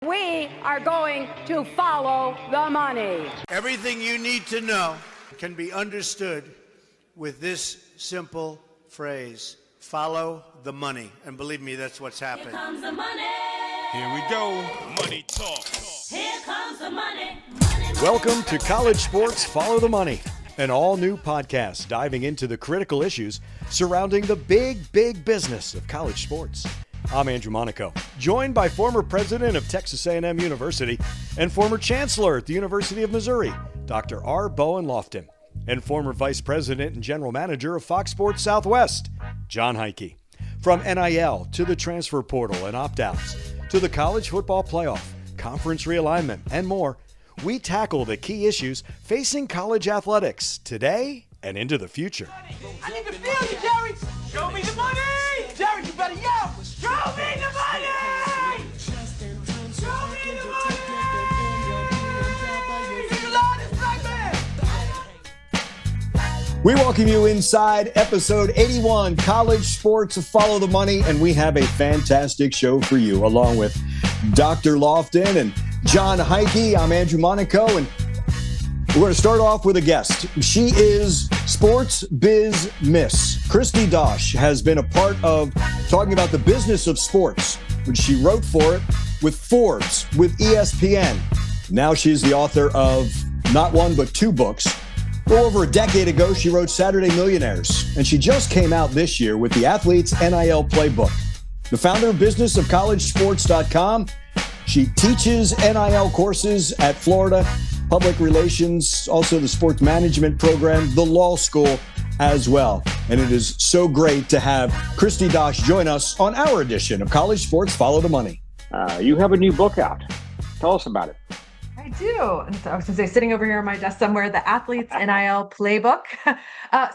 We are going to follow the money. Everything you need to know can be understood with this simple phrase: follow the money. And believe me, that's what's happening. Here comes the money. Here we go. Money talk. Here comes the money. Welcome to College Sports Follow the Money, an all-new podcast diving into the critical issues surrounding the big business of college sports. I'm Andrew Monaco, joined by former president of Texas A&M University and former chancellor at the University of Missouri, Dr. Bowen Loftin, and former vice president and general manager of Fox Sports Southwest, Jon Heidtke. From NIL to the transfer portal and opt-outs, to the college football playoff, conference realignment, and more, we tackle the key issues facing college athletics today and into the future. I need to feel you, Jerry! Show me the money! Jerry, you better yell! Show me the money! Show me the money! You loudest black man! We welcome you inside episode 81, College Sports Follow the Money, and we have a fantastic show for you, along with Dr. Loftin and Jon Heidtke. I'm Andrew Monaco, and we're going to start off with a guest. She is Sports Biz Miss. Kristi Dosh has been a part of talking about the business of sports, which she wrote for it with Forbes, with ESPN. Now she's the author of not one but two books. Well, over a decade ago, she wrote Saturday Millionaires, and she just came out this year with the Athletes NIL Playbook. The founder of business of collegesports.com. She teaches NIL courses at Florida, public relations, also the sports management program, the law school as well. And it is so great to have Kristi Dosh join us on our edition of College Sports Follow the Money. You have a new book out. Tell us about it. I do. And so I was going to say, sitting over here on my desk somewhere, the Athletes NIL Playbook.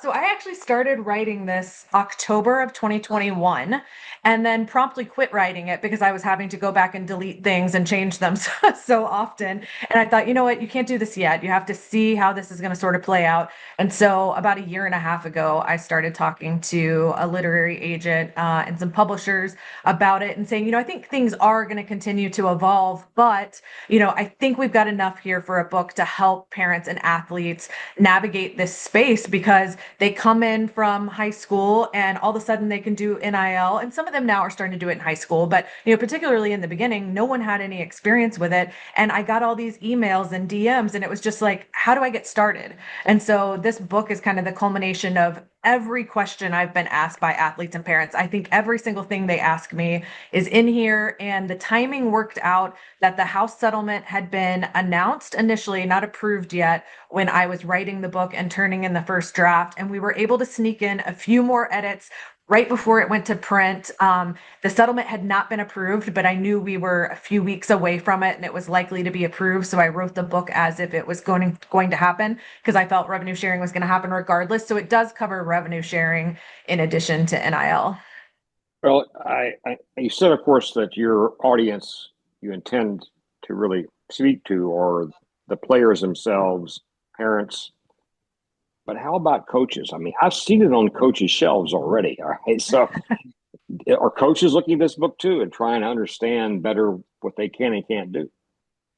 So I actually started writing this October of 2021 and then promptly quit writing it because I was having to go back and delete things and change them so often. And I thought, you know what, you can't do this yet. You have to see how this is going to sort of play out. And so about a year and a half ago, I started talking to a literary agent and some publishers about it and saying, I think things are going to continue to evolve, but, I think we've got enough here for a book to help parents and athletes navigate this space, because they come in from high school and all of a sudden they can do NIL, and some of them now are starting to do it in high school, but particularly in the beginning, no one had any experience with it. And I got all these emails and DMs, and it was just like, how do I get started? And so this book is kind of the culmination of every question I've been asked by athletes and parents. I think every single thing they ask me is in here, and the timing worked out that the House settlement had been announced initially, not approved yet, when I was writing the book and turning in the first draft. And we were able to sneak in a few more edits right before it went to print. The settlement had not been approved, but I knew we were a few weeks away from it and it was likely to be approved. So I wrote the book as if it was going to happen, because I felt revenue sharing was going to happen regardless. So it does cover revenue sharing in addition to NIL. Well, you said, of course, that your audience you intend to really speak to are the players themselves, parents. But how about coaches? I mean, I've seen it on coaches' shelves already. All right. So are coaches looking at this book too and trying to understand better what they can and can't do?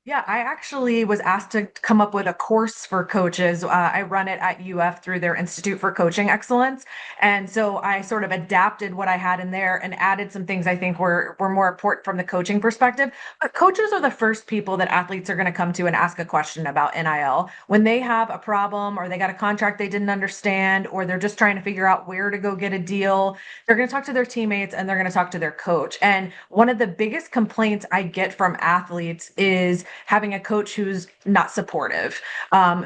Yeah, I actually was asked to come up with a course for coaches. I run it at UF through their Institute for Coaching Excellence. And so I sort of adapted what I had in there and added some things I think were more important from the coaching perspective. But coaches are the first people that athletes are going to come to and ask a question about NIL. When they have a problem, or they got a contract they didn't understand, or they're just trying to figure out where to go get a deal, they're going to talk to their teammates and they're going to talk to their coach. And one of the biggest complaints I get from athletes is having a coach who's not supportive,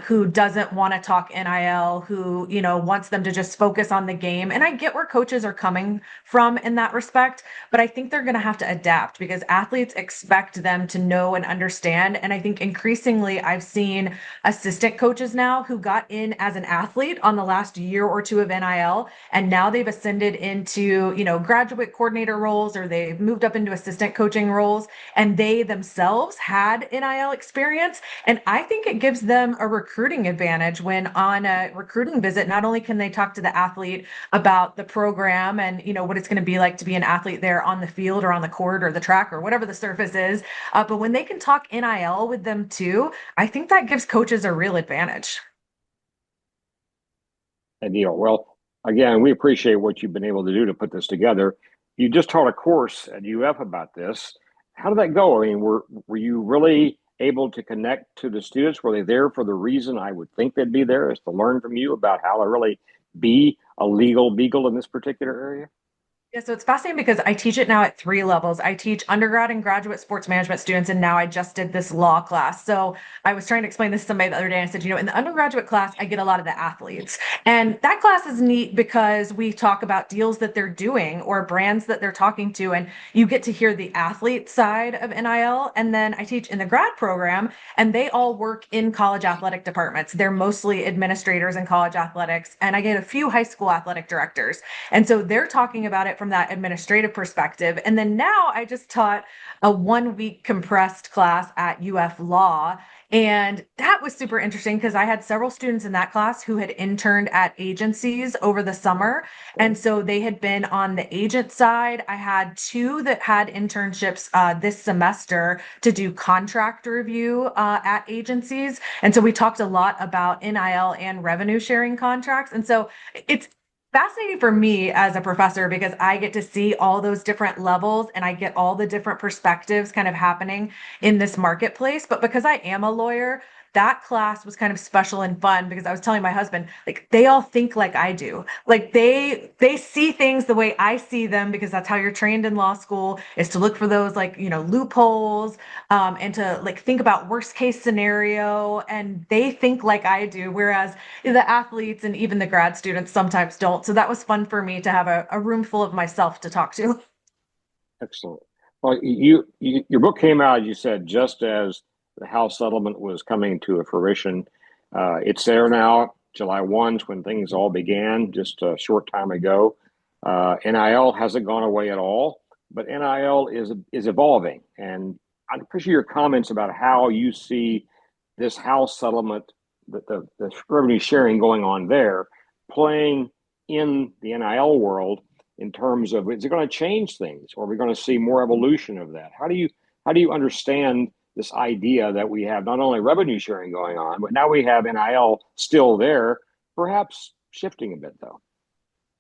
who doesn't want to talk NIL, who, wants them to just focus on the game. And I get where coaches are coming from in that respect, but I think they're going to have to adapt, because athletes expect them to know and understand. And I think increasingly I've seen assistant coaches now who got in as an athlete on the last year or two of NIL, and now they've ascended into, graduate coordinator roles, or they've moved up into assistant coaching roles, and they themselves had NIL experience. And I think it gives them a recruiting advantage when on a recruiting visit, not only can they talk to the athlete about the program and, what it's going to be like to be an athlete there on the field or on the court or the track or whatever the surface is, but when they can talk NIL with them too, I think that gives coaches a real advantage. Ideal. Well, again, we appreciate what you've been able to do to put this together. You just taught a course at UF about this. How did that go? I mean, were you really able to connect to the students? Were they there for the reason I would think they'd be there, is to learn from you about how to really be a legal beagle in this particular area? Yeah, so it's fascinating because I teach it now at 3 levels. I teach undergrad and graduate sports management students, and now I just did this law class. So I was trying to explain this to somebody the other day. And I said, in the undergraduate class, I get a lot of the athletes. And that class is neat because we talk about deals that they're doing or brands that they're talking to, and you get to hear the athlete side of NIL. And then I teach in the grad program, and they all work in college athletic departments. They're mostly administrators in college athletics, and I get a few high school athletic directors. And so they're talking about it from that administrative perspective. And then now I just taught a 1-week compressed class at UF Law. And that was super interesting because I had several students in that class who had interned at agencies over the summer. And so they had been on the agent side. I had 2 that had internships this semester to do contract review at agencies. And so we talked a lot about NIL and revenue sharing contracts. And so it's fascinating for me as a professor because I get to see all those different levels and I get all the different perspectives kind of happening in this marketplace. But because I am a lawyer, that class was kind of special and fun because I was telling my husband, like, they all think like I do. Like they see things the way I see them because that's how you're trained in law school, is to look for those loopholes, and to think about worst case scenario. And they think like I do, whereas the athletes and even the grad students sometimes don't. So that was fun for me to have a room full of myself to talk to. Excellent. Well, your book came out, you said, just as the House settlement was coming to a fruition. It's there now. July 1 is when things all began, just a short time ago. NIL hasn't gone away at all, but NIL is evolving. And I appreciate your comments about how you see this House settlement, the revenue sharing going on there, playing in the NIL world in terms of, is it going to change things, or are we going to see more evolution of that? How do you understand this idea that we have not only revenue sharing going on, but now we have NIL still there, perhaps shifting a bit though?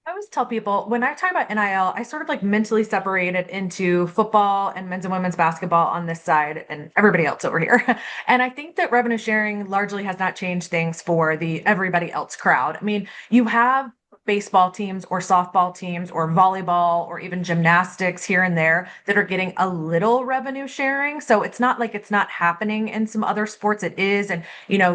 I always tell people when I talk about NIL, I sort of mentally separate it into football and men's and women's basketball on this side and everybody else over here. And I think that revenue sharing largely has not changed things for the everybody else crowd. I mean, you have baseball teams or softball teams or volleyball or even gymnastics here and there that are getting a little revenue sharing. So it's not like it's not happening in some other sports. It is. And,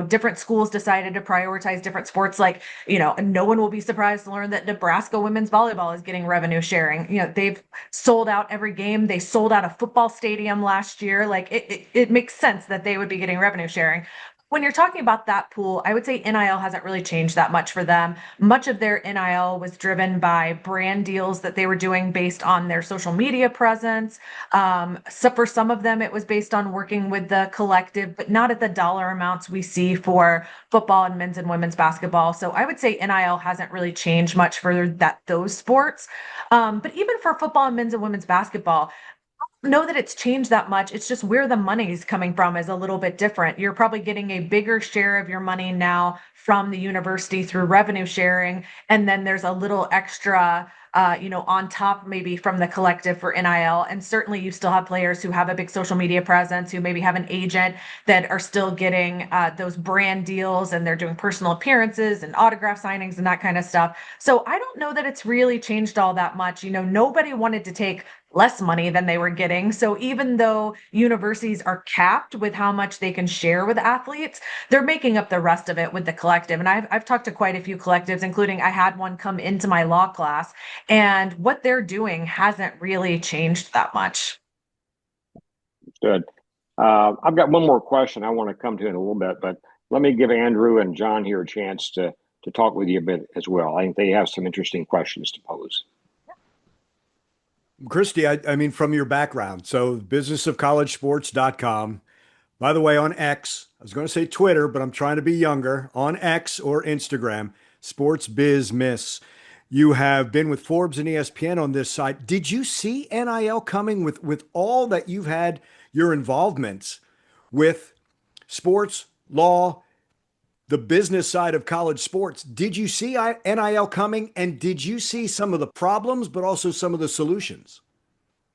different schools decided to prioritize different sports. No one will be surprised to learn that Nebraska women's volleyball is getting revenue sharing. They've sold out every game. They sold out a football stadium last year. It makes sense that they would be getting revenue sharing. When you're talking about that pool, I would say NIL hasn't really changed that much for them. Much of their NIL was driven by brand deals that they were doing based on their social media presence. So for some of them, it was based on working with the collective, but not at the dollar amounts we see for football and men's and women's basketball. So I would say NIL hasn't really changed much for those sports. But even for football and men's and women's basketball, know that it's changed that much. It's just where the money is coming from is a little bit different. You're probably getting a bigger share of your money now from the university through revenue sharing. And then there's a little extra, on top maybe from the collective for NIL. And certainly you still have players who have a big social media presence, who maybe have an agent that are still getting those brand deals, and they're doing personal appearances and autograph signings and that kind of stuff. So I don't know that it's really changed all that much. Nobody wanted to take less money than they were getting. So even though universities are capped with how much they can share with athletes, they're making up the rest of it with the collective. And I've talked to quite a few collectives, including I had one come into my law class, and what they're doing hasn't really changed that much. Good. I've got one more question I want to come to in a little bit, but let me give Andrew and Jon here a chance to talk with you a bit as well. I think they have some interesting questions to pose. Kristi, I mean, from your background, so businessofcollegesports.com, By the way, on X, I was going to say Twitter, but I'm trying to be younger. On X or Instagram, Sports Biz Miss. You have been with Forbes and ESPN on this side. Did you see NIL coming with all that you've had your involvements with sports, law, the business side of college sports? Did you see NIL coming, and did you see some of the problems, but also some of the solutions?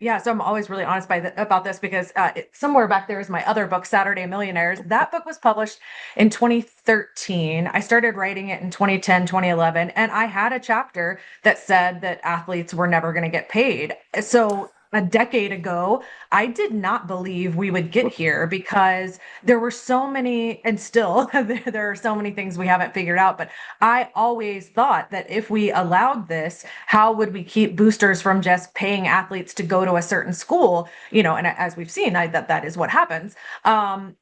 Yeah, so I'm always really honest about this because somewhere back there is my other book, Saturday Millionaires. That book was published in 2013. I started writing it in 2010, 2011, and I had a chapter that said that athletes were never going to get paid. So a decade ago, I did not believe we would get here because there were so many, and still there are so many things we haven't figured out. But I always thought that if we allowed this, how would we keep boosters from just paying athletes to go to a certain school? And as we've seen, that is what happens. And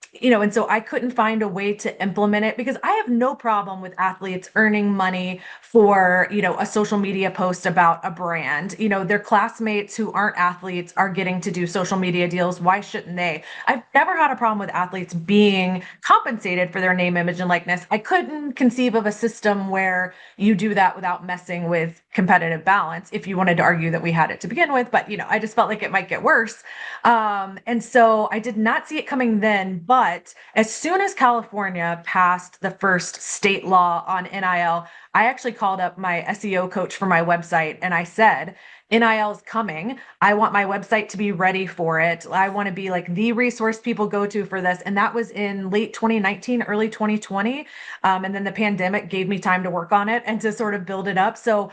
so I couldn't find a way to implement it because I have no problem with athletes earning money for, a social media post about a brand. Their classmates who aren't athletes are getting to do social media deals. Why shouldn't they? I've never had a problem with athletes being compensated for their name, image, and likeness. I couldn't conceive of a system where you do that without messing with competitive balance, if you wanted to argue that we had it to begin with. But, I just felt like it might get worse. And so I did not see it coming then. But as soon as California passed the first state law on NIL, I actually called up my SEO coach for my website and I said, NIL is coming. I want my website to be ready for it. I want to be like the resource people go to for this. And that was in late 2019, early 2020. And then the pandemic gave me time to work on it and to sort of build it up. So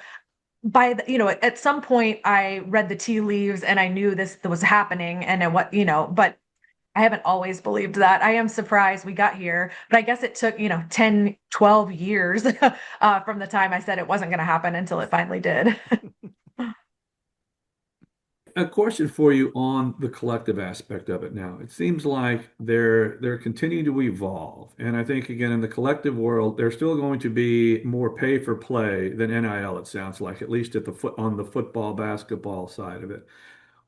at some point I read the tea leaves and I knew this was happening but I haven't always believed that. I am surprised we got here, but I guess it took, 10, 12 years from the time I said it wasn't going to happen until it finally did. A question for you on the collective aspect of it now. It seems like they're continuing to evolve. And I think, again, in the collective world, there's still going to be more pay for play than NIL, it sounds like, at least on the football, basketball side of it.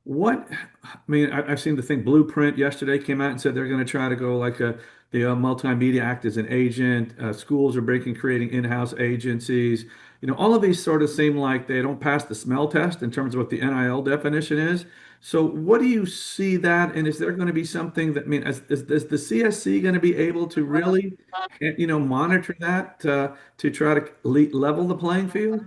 I've seen the thing Blueprint yesterday came out and said they're going to try to go like the Multimedia Act as an agent. Schools are creating in-house agencies. All of these sort of seem like they don't pass the smell test in terms of what the NIL definition is. So what do you see that? And is there going to be something that, is the CSC going to be able to really, monitor that to try to level the playing field?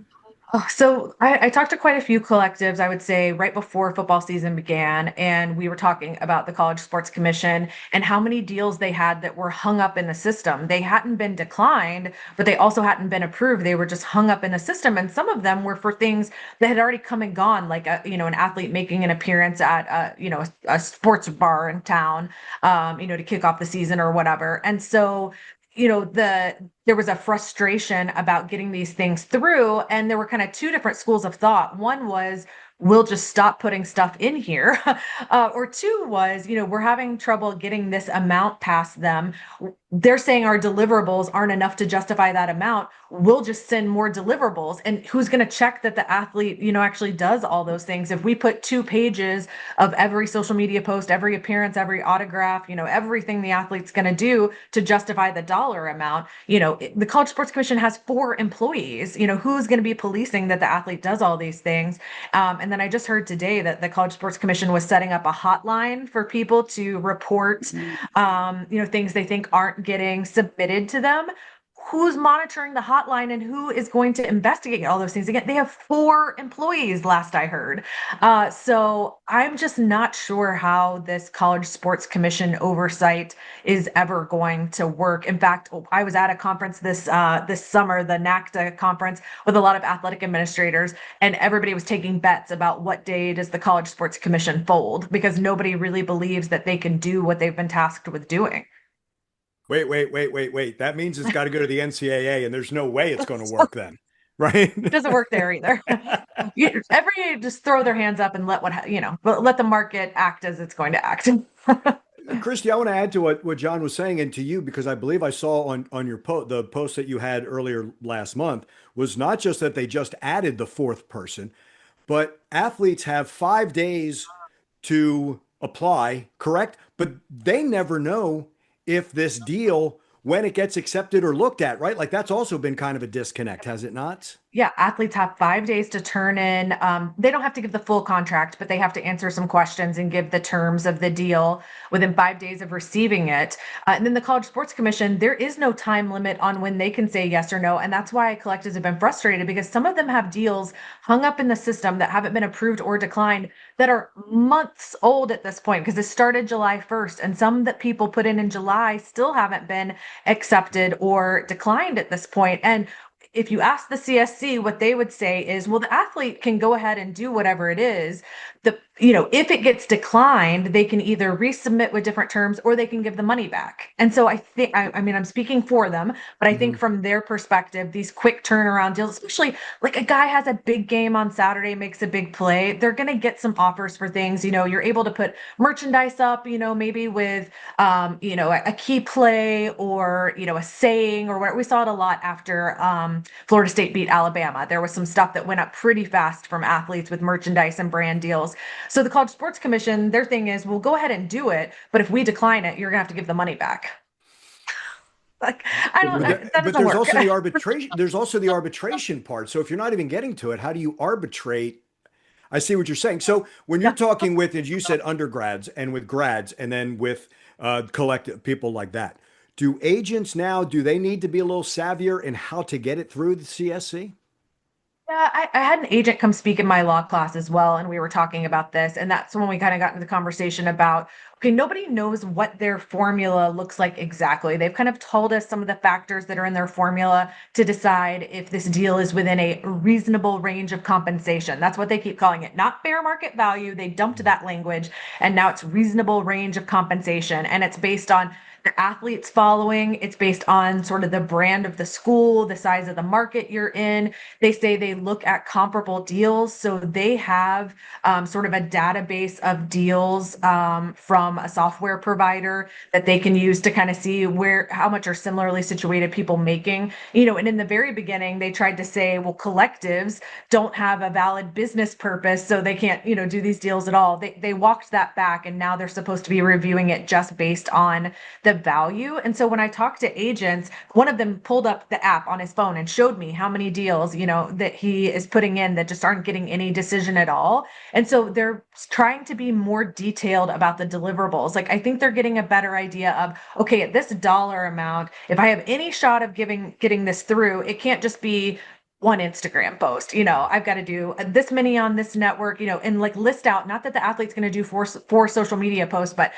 So I talked to quite a few collectives, I would say, right before football season began, and we were talking about the College Sports Commission and how many deals they had that were hung up in the system. They hadn't been declined, but they also hadn't been approved. They were just hung up in the system, and some of them were for things that had already come and gone, like an athlete making an appearance at a sports bar in town, to kick off the season or whatever. And so there was a frustration about getting these things through, and there were kind of two different schools of thought. One was, we'll just stop putting stuff in here. Or two was, we're having trouble getting this amount past them. They're saying our deliverables aren't enough to justify that amount. We'll just send more deliverables. And who's going to check that the athlete, actually does all those things? If we put 2 pages of every social media post, every appearance, every autograph, everything the athlete's going to do to justify the dollar amount, the College Sports Commission has 4 employees, who's going to be policing that the athlete does all these things? And then I just heard today that the College Sports Commission was setting up a hotline for people to report, things they think aren't getting submitted to them. Who's monitoring the hotline and who is going to investigate all those things? Again, they have 4 employees, last I heard. So I'm just not sure how this College Sports Commission oversight is ever going to work. In fact, I was at a conference this summer, the NACTA conference, with a lot of athletic administrators, and everybody was taking bets about what day does the College Sports Commission fold, because nobody really believes that they can do what they've been tasked with doing. Wait. That means it's got to go to the NCAA, and there's no way it's going to work then, right? It doesn't work there either. Everybody just throw their hands up and let the market act as it's going to act. Kristi, I want to add to what Jon was saying, and to you, because I believe I saw on your the post that you had earlier last month, was not just that they just added the 4th person, but athletes have 5 days to apply, correct? But they never know if this deal, when it gets accepted or looked at, right? Like that's also been kind of a disconnect, has it not? Yeah, athletes have 5 days to turn in. They don't have to give the full contract, but they have to answer some questions and give the terms of the deal within 5 days of receiving it. And then the College Sports Commission, there is no time limit on when they can say yes or no. And that's why collectives have been frustrated because some of them have deals hung up in the system that haven't been approved or declined that are months old at this point because it started July 1st. And some that people put in July still haven't been accepted or declined at this point. And if you ask the CSC, what they would say is, well, the athlete can go ahead and do whatever it is. If it gets declined, they can either resubmit with different terms or they can give the money back. And so I think, I mean, I'm speaking for them, but I think from their perspective, these quick turnaround deals, especially like a guy has a big game on Saturday, makes a big play, they're going to get some offers for things. You're able to put merchandise up, maybe with, a key play or, a saying or what we saw it a lot after Florida State beat Alabama. There was some stuff that went up pretty fast from athletes with merchandise and brand deals. So the College Sports Commission, their thing is, well, go ahead and do it, but if we decline it, you're gonna have to give the money back. Like, I don't. That But doesn't there's work. also the arbitration. There's also the arbitration part. So if you're not even getting to it, how do you arbitrate? I see what you're saying. So when you're talking with, as you said, undergrads and with grads, and then with collective people like that, do agents now, do they need to be a little savvier in how to get it through the CSC? Yeah, I had an agent come speak in my law class as well, and we were talking about this. And that's when we kind of got into the conversation about, okay, nobody knows what their formula looks like exactly. They've kind of told us some of the factors that are in their formula to decide if this deal is within a reasonable range of compensation. That's what they keep calling it, not fair market value. They dumped that language, and now it's reasonable range of compensation. And it's based on the athletes following. It's based on sort of the brand of the school, the size of the market you're in. They say they look at comparable deals. So they have sort of a database of deals from a software provider that they can use to kind of see how much are similarly situated people making. And in the very beginning, they tried to say, well, collectives don't have a valid business purpose, so they can't, do these deals at all. They walked that back, and now they're supposed to be reviewing it just based on the value. And so when I talked to agents, one of them pulled up the app on his phone and showed me how many deals, that he is putting in that just aren't getting any decision at all. And so they're trying to be more detailed about the deliverables. Like, I think they're getting a better idea of, okay, at this dollar amount, if I have any shot of getting this through, it can't just be one Instagram post. I've got to do this many on this network, and like list out, not that the athlete's going to do four social media posts, but,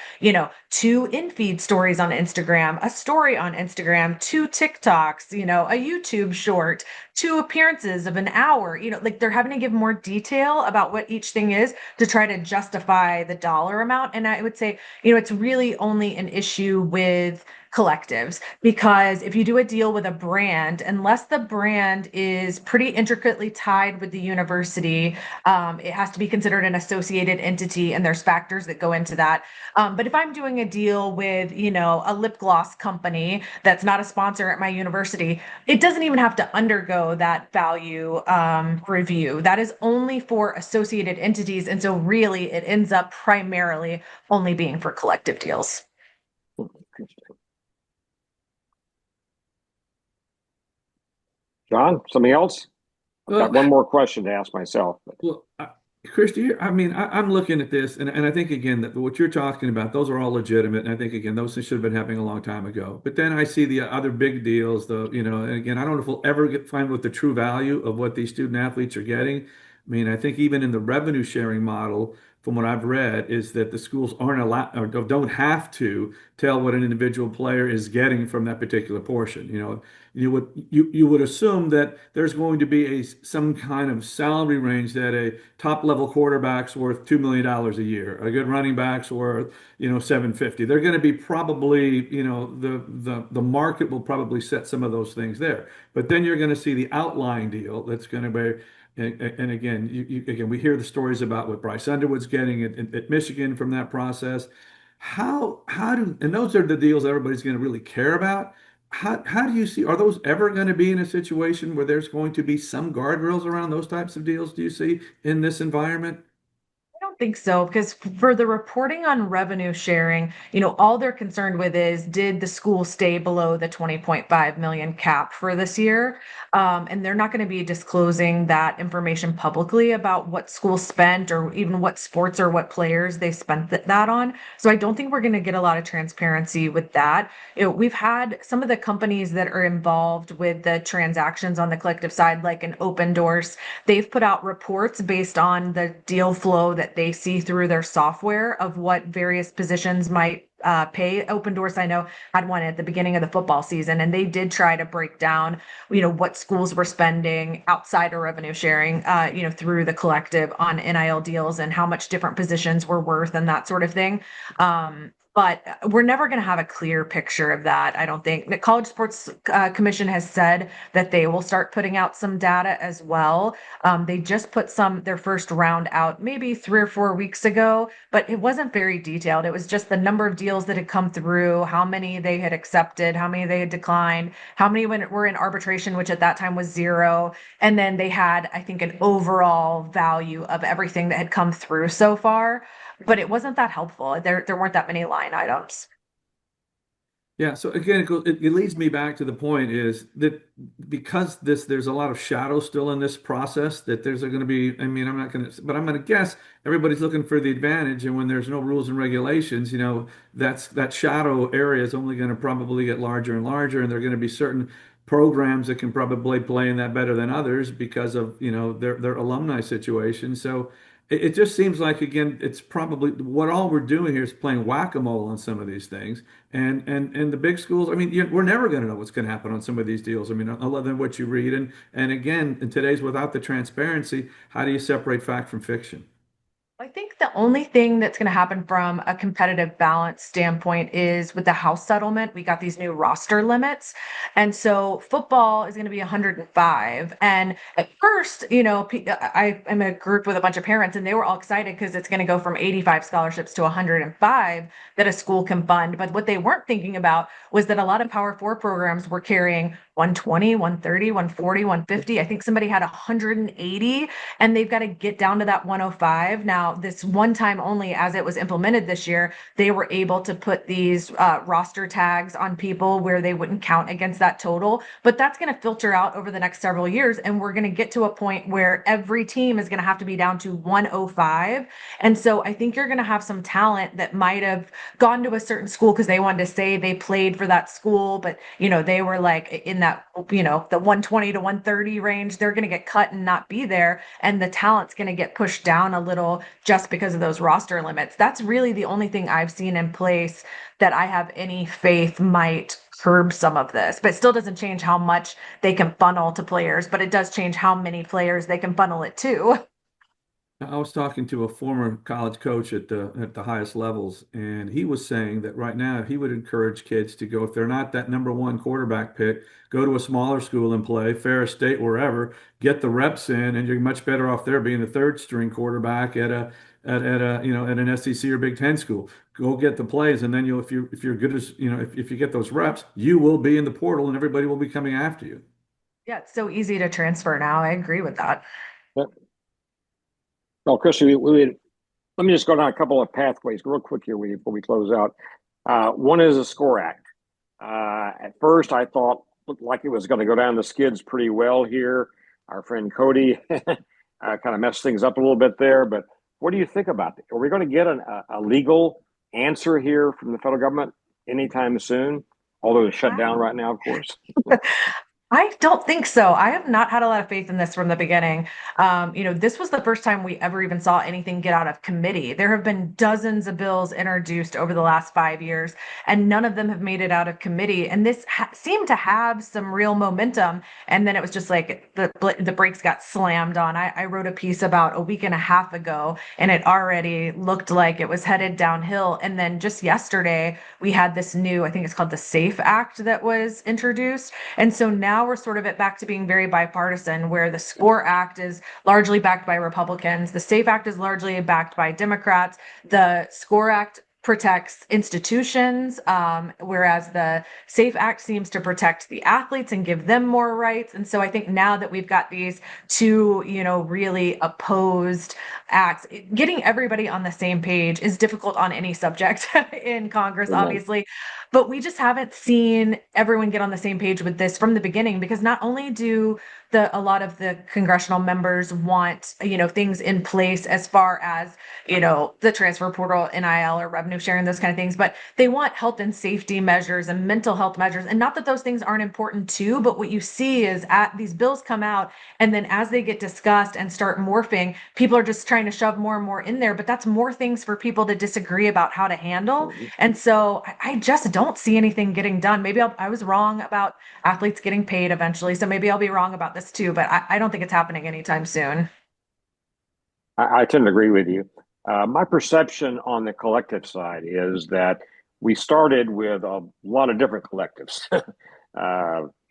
2 in-feed stories on Instagram, a story on Instagram, 2 TikToks, a YouTube short, 2 appearances of an hour, like they're having to give more detail about what each thing is to try to justify the dollar amount. And I would say, it's really only an issue with collectives, because if you do a deal with a brand, unless the brand is pretty intricately tied with the university, it has to be considered an associated entity, and there's factors that go into that. But if I'm doing a deal with, a lip gloss company that's not a sponsor at my university, it doesn't even have to undergo that value review. That is only for associated entities. And so really it ends up primarily only being for collective deals. John, something else? I've Well, got one more question to ask myself. Well, Kristi, I mean, I'm looking at this, and I think again that what you're talking about, those are all legitimate, and I think again those things should have been happening a long time ago. But then I see the other big deals, though, and again, I don't know if we'll ever find what the true value of what these student athletes are getting. I mean, I think even in the revenue sharing model, from what I've read, is that the schools aren't allowed or don't have to tell what an individual player is getting from that particular portion. You would assume that there's going to be some kind of salary range that a top level quarterback's worth $2 million a year, a good running back's worth $750. They're going to be probably the market will probably set some of those things there. But then you're going to see the outlying deal that's going to be. And again, again, we hear the stories about what Bryce Underwood's getting at Michigan from that process. And those are the deals everybody's going to really care about. How do you see, are those ever going to be in a situation where there's going to be some guardrails around those types of deals, do you see, in this environment? don't think so, because for the reporting on revenue sharing, all they're concerned with is, did the school stay below the 20.5 million cap for this year? And they're not going to be disclosing that information publicly about what schools spent or even what sports or what players they spent that on. So I don't think we're going to get a lot of transparency with that. We've had some of the companies that are involved with the transactions on the collective side, like an Open Doors, they've put out reports based on the deal flow that they see through their software of what various positions might pay. Open Doors, I know, had one at the beginning of the football season, and they did try to break down, what schools were spending outside of revenue sharing, through the collective on NIL deals and how much different positions were worth and that sort of thing. But we're never going to have a clear picture of that. I don't think. The College Sports Commission has said that they will start putting out some data as well. They just put their first round out maybe 3 or 4 weeks ago, but it wasn't very detailed. It was just the number of deals that had come through, how many they had accepted, how many they had declined, how many were in arbitration, which at that time was 0. And then they had, I think, an overall value of everything that had come through so far. But it wasn't that helpful. There weren't that many line items. Yeah. So again, it leads me back to the point is that because there's a lot of shadow still in this process, that there's going to be, I'm not going to, but I'm going to guess everybody's looking for the advantage. And when there's no rules and regulations, that shadow area is only going to probably get larger and larger. And there are going to be certain programs that can probably play in that better than others because of, their alumni situation. So it just seems like, again, it's probably what all we're doing here is playing whack-a-mole on some of these things. And the big schools, we're never going to know what's going to happen on some of these deals. Other than what you read. And again, in today's, without the transparency, how do you separate fact from fiction? I think the only thing that's going to happen from a competitive balance standpoint is with the House settlement, we got these new roster limits. And so football is going to be 105. And at first, I am a group with a bunch of parents, and they were all excited because it's going to go from 85 scholarships to 105 that a school can fund. But what they weren't thinking about was that a lot of Power 4 programs were carrying 120, 130, 140, 150. I think somebody had 180, and they've got to get down to that 105. Now, this one time only, as it was implemented this year, they were able to put these roster tags on people where they wouldn't count against that total. But that's going to filter out over the next several years. And we're going to get to a point where every team is going to have to be down to 105. And so I think you're going to have some talent that might have gone to a certain school because they wanted to say they played for that school, but they were like in that the 120 to 130 range. They're going to get cut and not be there, and the talent's going to get pushed down a little just because of those roster limits. That's really the only thing I've seen in place that I have any faith might curb some of this, but it still doesn't change how much they can funnel to players, but it does change how many players they can funnel it to. I was talking to a former college coach at the highest levels, and he was saying that right now he would encourage kids to go, if they're not that number 1 quarterback pick, go to a smaller school and play, Ferris State, wherever, get the reps in, and you're much better off there being the 3rd string quarterback at an SEC or Big Ten school. Go get the plays, and then if you're good as if you get those reps, you will be in the portal, and everybody will be coming after you. Yeah, it's so easy to transfer now. I agree with that. Yep. Well, Kristi, let me just go down a couple of pathways real quick here before we close out. One is a SCORE Act. At first, I thought looked like it was going to go down the skids pretty well here. Our friend Cody kind of messed things up a little bit there. But what do you think about it? Are we going to get a legal answer here from the federal government anytime soon? Although it's shut down right now, of course. I don't think so. I have not had a lot of faith in this from the beginning. This was the first time we ever even saw anything get out of committee. There have been dozens of bills introduced over the last 5 years, and none of them have made it out of committee. And this seemed to have some real momentum. And then it was just like the brakes got slammed on. I wrote a piece about a week and a half ago, and it already looked like it was headed downhill. And then just yesterday, we had this new, I think it's called the SAFE Act, that was introduced. And so now we're sort of back to being very bipartisan, where the SCORE Act is largely backed by Republicans. The SAFE Act is largely backed by Democrats. The SCORE Act protects institutions, whereas the SAFE Act seems to protect the athletes and give them more rights. And so I think now that we've got these two, really opposed acts, getting everybody on the same page is difficult on any subject in Congress, obviously. But we just haven't seen everyone get on the same page with this from the beginning, because not only do a lot of the congressional members want, things in place as far as, the transfer portal, NIL or revenue sharing, those kind of things, but they want health and safety measures and mental health measures. And not that those things aren't important too, but what you see is these bills come out, and then as they get discussed and start morphing, people are just trying to shove more and more in there, but that's more things for people to disagree about how to handle. And so I just don't see anything getting done. Maybe I was wrong about athletes getting paid eventually, so maybe I'll be wrong about this too, but I don't think it's happening anytime soon. I tend to agree with you. My perception on the collective side is that we started with a lot of different collectives.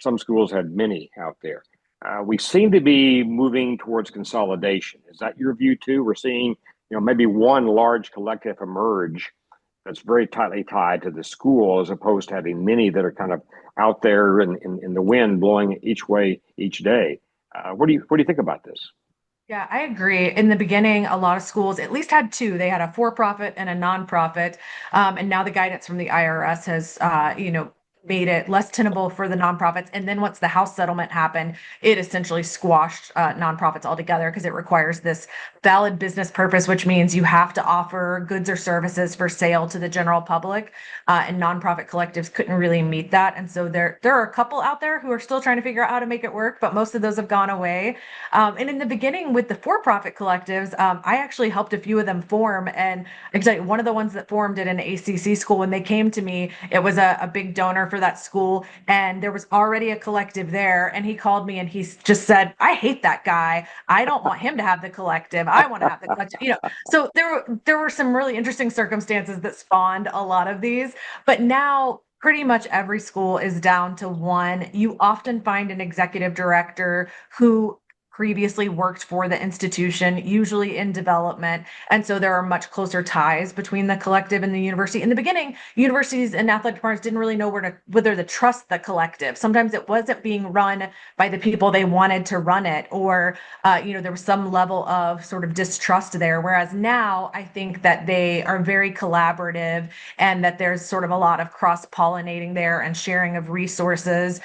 Some schools had many out there. We seem to be moving towards consolidation. Is that your view too? We're seeing, maybe one large collective emerge that's very tightly tied to the school, as opposed to having many that are kind of out there in the wind, blowing each way each day. What do you think about this? Yeah, I agree. In the beginning, a lot of schools at least had two. They had a for-profit and a nonprofit. And now the guidance from the IRS has, made it less tenable for the nonprofits. And then once the House settlement happened, it essentially squashed nonprofits altogether, because it requires this valid business purpose, which means you have to offer goods or services for sale to the general public. And nonprofit collectives couldn't really meet that. And so there are a couple out there who are still trying to figure out how to make it work, but most of those have gone away. And in the beginning with the for-profit collectives, I actually helped a few of them form. And I can tell you, one of the ones that formed at an ACC school, when they came to me, it was a big donor for that school, and there was already a collective there, and he called me and he just said, I hate that guy. I don't want him to have the collective. I want to have the collective. So there were some really interesting circumstances that spawned a lot of these, but now pretty much every school is down to one. You often find an executive director who previously worked for the institution, usually in development. And so there are much closer ties between the collective and the university. In the beginning, universities and athletic departments didn't really know whether to trust the collective. Sometimes it wasn't being run by the people they wanted to run it, or, there was some level of sort of distrust there. Whereas now I think that they are very collaborative, and that there's sort of a lot of cross-pollinating there and sharing of resources.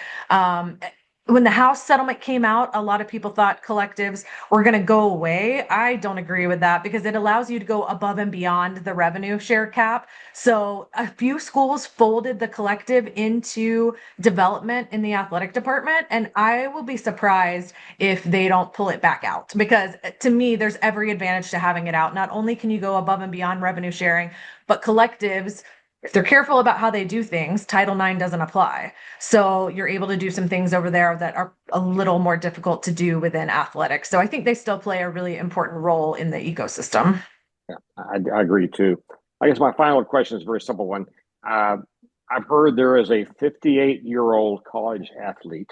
When the House settlement came out, a lot of people thought collectives were going to go away. I don't agree with that, because it allows you to go above and beyond the revenue share cap. So a few schools folded the collective into development in the athletic department, and I will be surprised if they don't pull it back out, because to me, there's every advantage to having it out. Not only can you go above and beyond revenue sharing, but collectives, if they're careful about how they do things, Title IX doesn't apply. So you're able to do some things over there that are a little more difficult to do within athletics. So I think they still play a really important role in the ecosystem. Yeah, I agree too. I guess my final question is a very simple one. I've heard there is a 58-year-old college athlete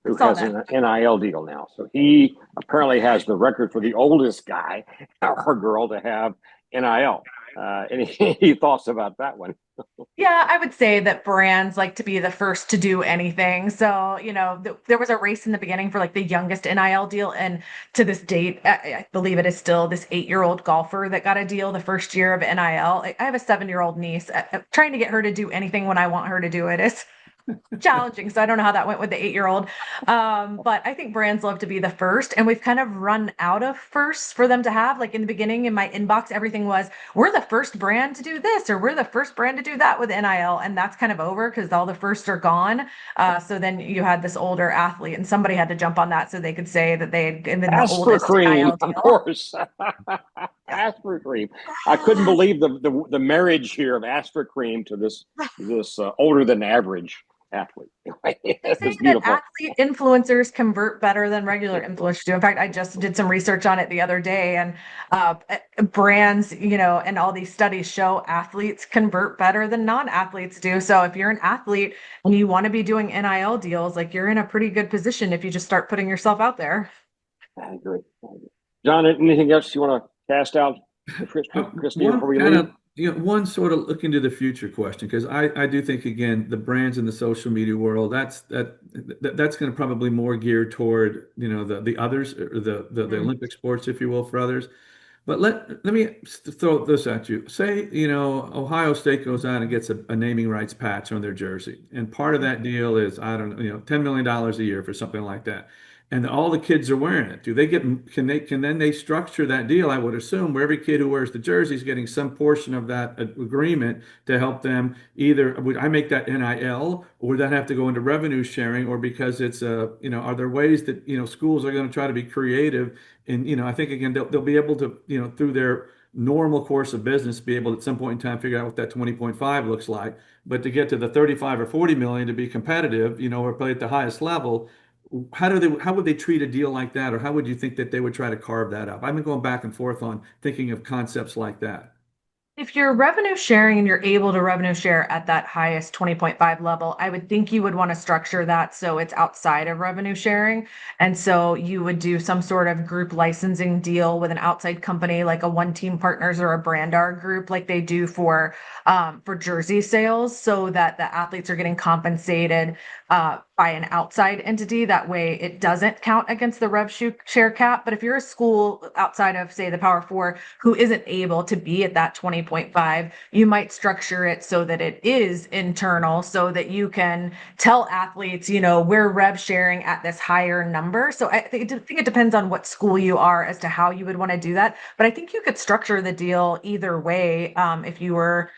who has an NIL deal now. So he apparently has the record for the oldest guy or girl to have NIL. Any thoughts about that one? Yeah, I would say that brands like to be the first to do anything. So, there was a race in the beginning for like the youngest NIL deal. And to this date, I believe it is still this 8-year-old golfer that got a deal the first year of NIL. I have a 7-year-old niece. Trying to get her to do anything when I want her to do it is challenging. So I don't know how that went with the 8-year-old. But I think brands love to be the first, and we've kind of run out of firsts for them to have. Like in the beginning, in my inbox, everything was, we're the first brand to do this, or we're the first brand to do that with NIL. And that's kind of over, because all the firsts are gone. So then you had this older athlete, and somebody had to jump on that so they could say that they had been the oldest NIL deal. Of course. Asper Cream. I couldn't believe the marriage here of Asper Cream to this older than average athlete. This is beautiful. Athlete influencers convert better than regular influencers do. In fact, I just did some research on it the other day, and brands, and all these studies show athletes convert better than non-athletes do. So if you're an athlete and you want to be doing NIL deals, like, you're in a pretty good position if you just start putting yourself out there. I agree. Jon, anything else you want to cast out, Kristi, before we leave? one sort of look into the future question, because I do think, again, the brands in the social media world, that's going to probably more geared toward, the others, or the Olympic sports, if you will, for others. But let me throw this at you. Say, Ohio State goes out and gets a naming rights patch on their jersey, and part of that deal is, I don't know, $10 million a year for something like that. And all the kids are wearing it. Do they can then they structure that deal, I would assume, where every kid who wears the jersey is getting some portion of that agreement to help them, either would I make that NIL, or would that have to go into revenue sharing, or because it's are there ways that, schools are going to try to be creative? And, I think, again, they'll be able to, through their normal course of business, be able to, at some point in time, figure out what that 20.5 looks like. But to get to the 35 or 40 million to be competitive, or play at the highest level, how would they treat a deal like that? Or how would you think that they would try to carve that up? I've been going back and forth on thinking of concepts like that. If you're revenue sharing and you're able to revenue share at that highest 20.5 level, I would think you would want to structure that so it's outside of revenue sharing. And so you would do some sort of group licensing deal with an outside company, like a One Team Partners or a Brandar group, like they do for jersey sales, so that the athletes are getting compensated by an outside entity. That way it doesn't count against the share cap. But if you're a school outside of, say, the Power Four, who isn't able to be at that 20.5, you might structure it so that it is internal, so that you can tell athletes, we're rev sharing at this higher number. So I think it depends on what school you are as to how you would want to do that. But I think you could structure the deal either way, if you were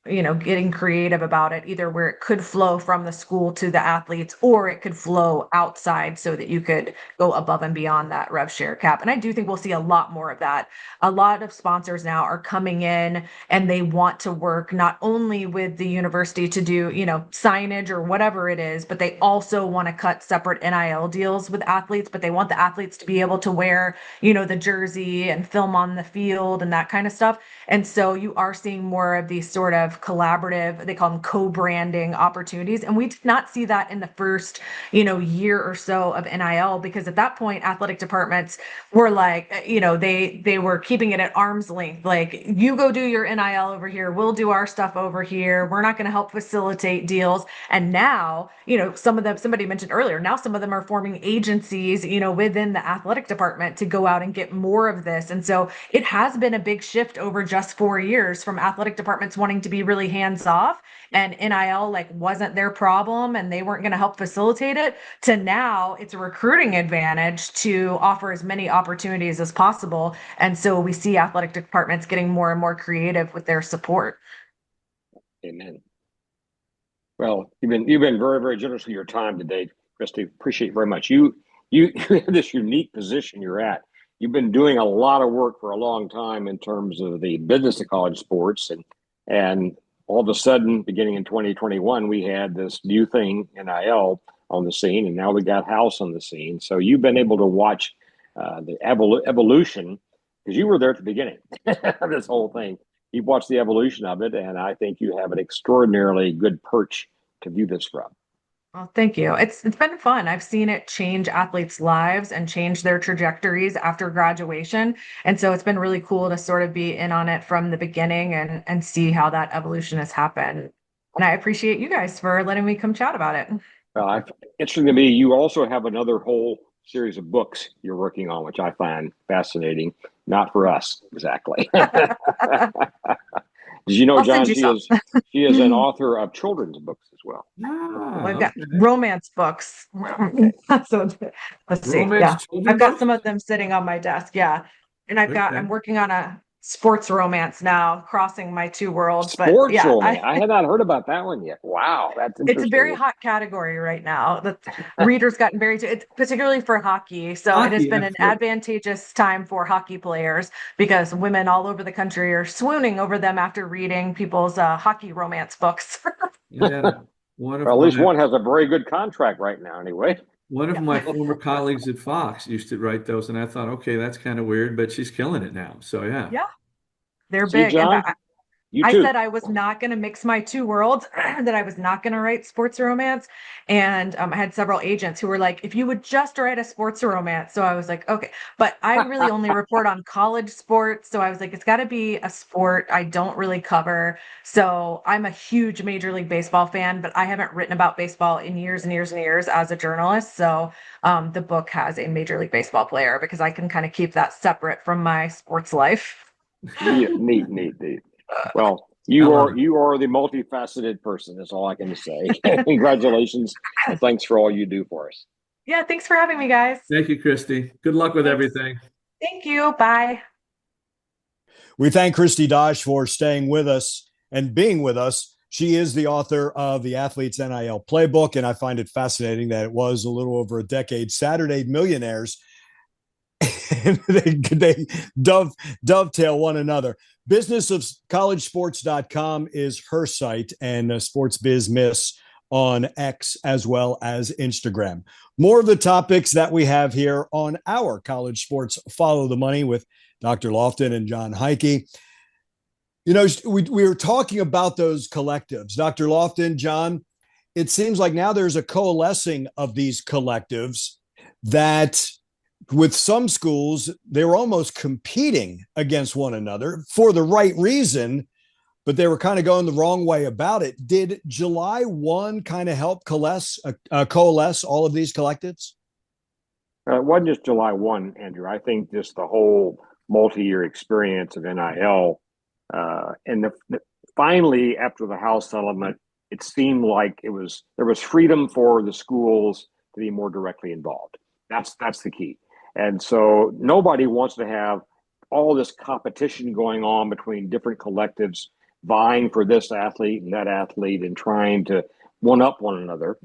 getting creative about it, either where it could flow from the school to the athletes, or it could flow outside so that you could go above and beyond that rev share cap. And I do think we'll see a lot more of that. A lot of sponsors now are coming in and they want to work not only with the university to do, signage or whatever it is, but they also want to cut separate NIL deals with athletes, but they want the athletes to be able to wear, the jersey and film on the field and that kind of stuff. And so you are seeing more of these sort of collaborative, they call them co-branding opportunities. And we did not see that in the first, year or so of NIL, because at that point, athletic departments were like, they were keeping it at arm's length. Like, you go do your NIL over here, we'll do our stuff over here. We're not going to help facilitate deals. And now, some of them, somebody mentioned earlier, now some of them are forming agencies, within the athletic department to go out and get more of this. And so it has been a big shift over just 4 years, from athletic departments wanting to be really hands off and NIL wasn't their problem and they weren't going to help facilitate it, to now it's a recruiting advantage to offer as many opportunities as possible. And so we see athletic departments getting more and more creative with their support. Amen. Well, you've been very, very generous with your time today, Kristi. Appreciate it very much. You have this unique position you're at. You've been doing a lot of work for a long time in terms of the business of college sports, and all of a sudden, beginning in 2021, we had this new thing, NIL, on the scene, and now we got House on the scene. So you've been able to watch the evolution, because you were there at the beginning of this whole thing. You've watched the evolution of it, and I think you have an extraordinarily good perch to view this from. Well, thank you. It's been fun. I've seen it change athletes' lives and change their trajectories after graduation. And so it's been really cool to sort of be in on it from the beginning and see how that evolution has happened. And I appreciate you guys for letting me come chat about it. Interesting to me, you also have another whole series of books you're working on, which I find fascinating. Not for us, exactly. Did you know, John, she is an author of children's books as well. I've got romance books. So let's see. I've got some of them sitting on my desk. Yeah. And I'm working on a sports romance now, crossing my two worlds. Sports romance. I had not heard about that one yet. Wow, that's interesting. It's a very hot category right now. The readers gotten it's particularly for hockey. So it has been an advantageous time for hockey players, because women all over the country are swooning over them after reading people's hockey romance books. Yeah. Well, at least one has a very good contract right now, anyway. One of my former colleagues at Fox used to write those, and I thought, okay, that's kind of weird, but she's killing it now. So yeah. Yeah. They're big. John, You I too. said I was not going to mix my two worlds, that I was not going to write sports romance. And I had several agents who were like, if you would just write a sports romance. So I was like, okay. But I really only report on college sports. So I was like, it's got to be a sport I don't really cover. So I'm a huge Major League Baseball fan, but I haven't written about baseball in years and years and years as a journalist. So the book has a Major League Baseball player because I can kind of keep that separate from my sports life. Neat. Well, I you love are it. you are the multifaceted person. That's all I can say. Congratulations, and thanks for all you do for us. Yeah, thanks for having me, guys. Thank you, Kristi. Good luck with Thanks. everything. Thank you. Bye. We thank Kristi Dosh for staying with us and being with us. She is the author of the Athletes NIL Playbook, and I find it fascinating that it was a little over a decade. Saturday Millionaires, and they dovetail one another. Businessofcollegesports.com is her site, and Sports Biz Miss on X as well as Instagram. More of the topics that we have here on our College Sports Follow the Money with Dr. Loftin and Jon Heidtke. You know, we were talking about those collectives. Dr. Loftin, Jon, it seems like now there's a coalescing of these collectives that with some schools, they were almost competing against one another for the right reason, but they were kind of going the wrong way about it. Did July 1 kind of help coalesce all of these collectives? It wasn't just July 1, Andrew. I think just the whole multi-year experience of NIL. Finally, after the House settlement, it seemed like there was freedom for the schools to be more directly involved. That's the key. And so nobody wants to have all this competition going on between different collectives vying for this athlete and that athlete and trying to one up one another.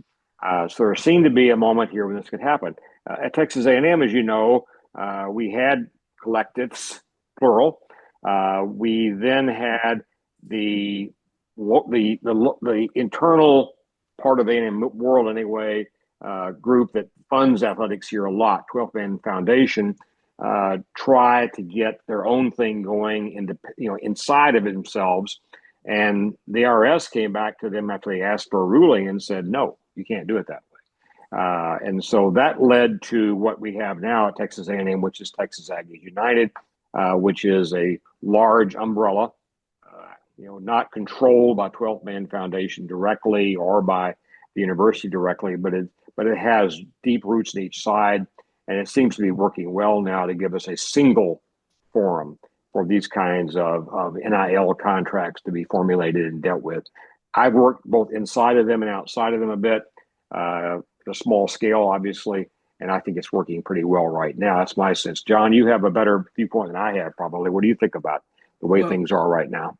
So there seemed to be a moment here when this could happen. At Texas A&M, as you know, we had collectives, plural. We then had the internal part of A&M world anyway, group that funds athletics here a lot, 12th Man Foundation, try to get their own thing going inside of themselves. And the IRS came back to them after they asked for a ruling and said, no, you can't do it that way. And so that led to what we have now at Texas A&M, which is Texas Aggies United, which is a large umbrella, not controlled by 12th Man Foundation directly or by the university directly, but it has deep roots in each side, and it seems to be working well now to give us a single forum for these kinds of NIL contracts to be formulated and dealt with. I've worked both inside of them and outside of them a bit, a small scale, obviously, and I think it's working pretty well right now. That's my sense. Jon, you have a better viewpoint than I have, probably. What do you think about the way things are right now?